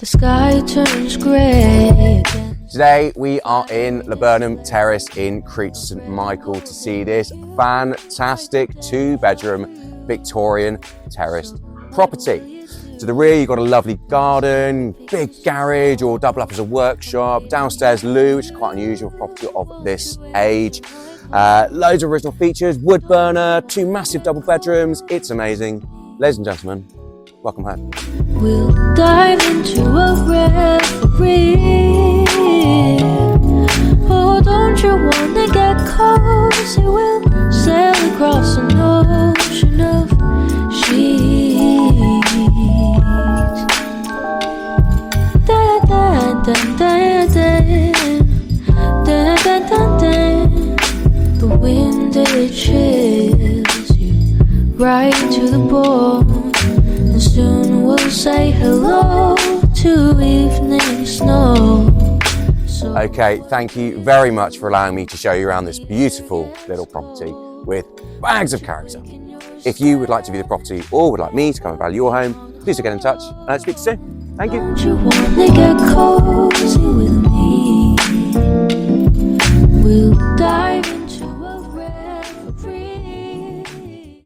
the sky turns grey again. Today we are in Laburnum Terrace in Creech, St Michael to see this fantastic 2-bedroom Victorian terraced property. To the rear you've got a lovely garden, big garage or double up as a workshop, downstairs loo, which is quite unusual for property of this age. Loads of original features, wood burner, 2 massive double bedrooms. It's amazing. Ladies and gentlemen, welcome home. We'll dive into a reverie. Oh, don't you wanna get cozy? We'll sail across an ocean of sheets. Da da da da da da da da da. The wind it chills you right to the bone. And soon we'll say hello to evening snow. Okay, thank you very much for allowing me to show you around this beautiful little property with bags of character. If you would like to view the property or would like me to come and value your home, please do get in touch and I'll speak to you soon. Thank you. Don't you wanna get cozy with me?